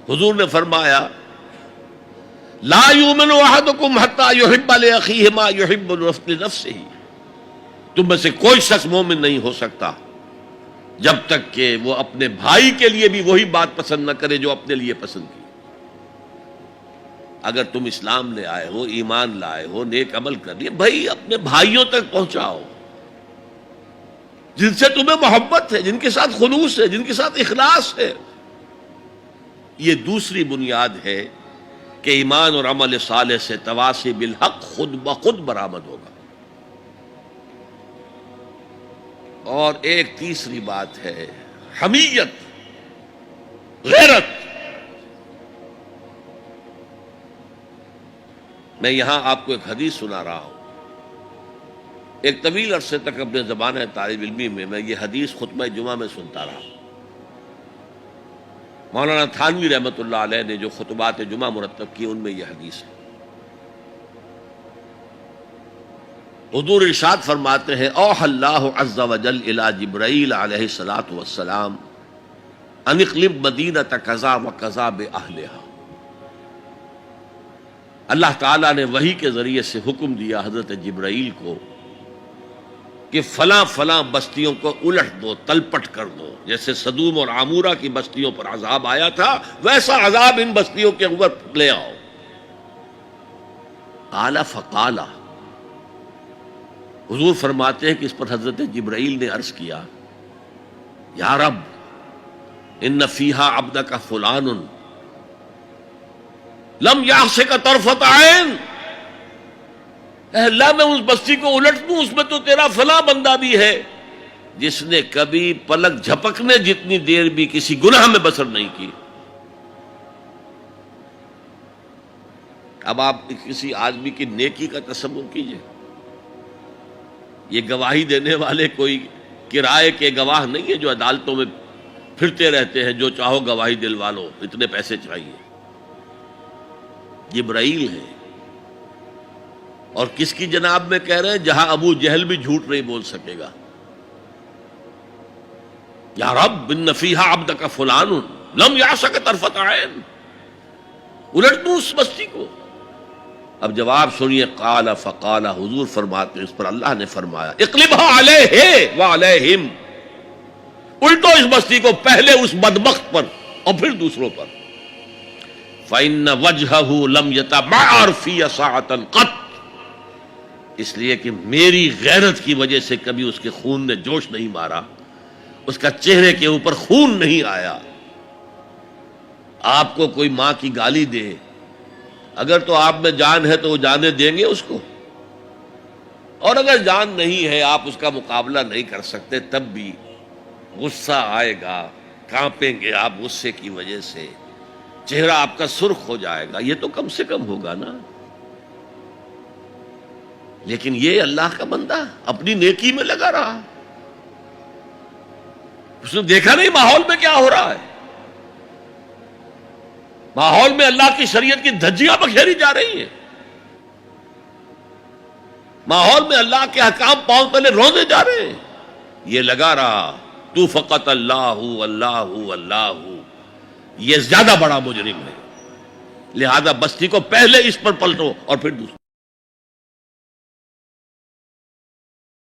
حضور نے فرمایا لا یؤمن احدکم حتی یحب لاخیہ ما یحب لنفسہ، تم میں سے کوئی شخص مومن نہیں ہو سکتا جب تک کہ وہ اپنے بھائی کے لیے بھی وہی بات پسند نہ کرے جو اپنے لیے پسند کی۔ اگر تم اسلام لے آئے ہو، ایمان لائے ہو، نیک عمل کر لیے، بھائی اپنے بھائیوں تک پہنچاؤ جن سے تمہیں محبت ہے، جن کے ساتھ خلوص ہے، جن کے ساتھ اخلاص ہے۔ یہ دوسری بنیاد ہے کہ ایمان اور عمل صالح سے تواصی بالحق خود بخود برآمد ہوگا۔ اور ایک تیسری بات ہے حمیت، غیرت۔ میں یہاں آپ کو ایک حدیث سنا رہا ہوں۔ ایک طویل عرصے تک اپنے زمانہ طالب علمی میں یہ حدیث خطبہ جمعہ میں سنتا رہا۔ مولانا تھانوی رحمۃ اللہ علیہ نے جو خطبات جمعہ مرتب کی ان میں یہ حدیث ہے۔ حضور ارشاد فرماتے ہیں اوحى اللہ عز وجل الی جبرائیل علیہ الصلوۃ والسلام ان اقلب مدینۃ کذا وکذا باہلھا۔ اللہ تعالیٰ نے وحی کے ذریعے سے حکم دیا حضرت جبرائیل کو کہ فلاں فلاں بستیوں کو الٹ دو، تلپٹ کر دو۔ جیسے سدوم اور عامورہ کی بستیوں پر عذاب آیا تھا، ویسا عذاب ان بستیوں کے اوپر لے آؤ۔ قال فقال، حضور فرماتے ہیں کہ اس پر حضرت جبرائیل نے عرض کیا یا رب ان فیہا عبدک فلان لم یعصک طرفۃ عین، اے اللہ میں اس بستی کو الٹ دوں، اس میں تو تیرا فلاں بندہ بھی ہے جس نے کبھی پلک جھپکنے جتنی دیر بھی کسی گناہ میں بسر نہیں کی۔ اب آپ کسی آدمی کی نیکی کا تصور کیجئے، یہ گواہی دینے والے کوئی کرائے کے گواہ نہیں ہے جو عدالتوں میں پھرتے رہتے ہیں، جو چاہو گواہی دلوا لو، اتنے پیسے چاہیے۔ جبرائیل ہے، اور کس کی جناب میں کہہ رہے ہیں؟ جہاں ابو جہل بھی جھوٹ نہیں بول سکے گا۔ یا رب ان فیہا عبدک فلان لم یعصک طرفۃ عین، الٹ دوں اس بستی کو۔ اب جواب سنیے، قال فقال، حضور فرماتے ہیں اس پر اللہ نے فرمایا اقلبھا علیہ وعلیہم، الٹو اس بستی کو، پہلے اس بدبخت پر اور پھر دوسروں پر۔ فإن وجہہ لم یتبعر فی ساعۃ قط، اس لیے کہ میری غیرت کی وجہ سے کبھی اس کے خون نے جوش نہیں مارا، اس کا چہرے کے اوپر خون نہیں آیا۔ آپ کو کوئی ماں کی گالی دے، اگر تو آپ میں جان ہے تو وہ جانے دیں گے اس کو، اور اگر جان نہیں ہے، آپ اس کا مقابلہ نہیں کر سکتے، تب بھی غصہ آئے گا، کانپیں گے آپ غصے کی وجہ سے، چہرہ آپ کا سرخ ہو جائے گا، یہ تو کم سے کم ہوگا نا۔ لیکن یہ اللہ کا بندہ اپنی نیکی میں لگا رہا، اس نے دیکھا نہیں ماحول میں کیا ہو رہا ہے، ماحول میں اللہ کی شریعت کی دھجیاں بکھیری جا رہی ہیں، ماحول میں اللہ کے احکام پاؤں تلے روندے جا رہے ہیں، یہ لگا رہا تو فقط اللہ اللہ اللہ، یہ زیادہ بڑا مجرم ہے، لہذا بستی کو پہلے اس پر پلٹو اور پھر دوسرے۔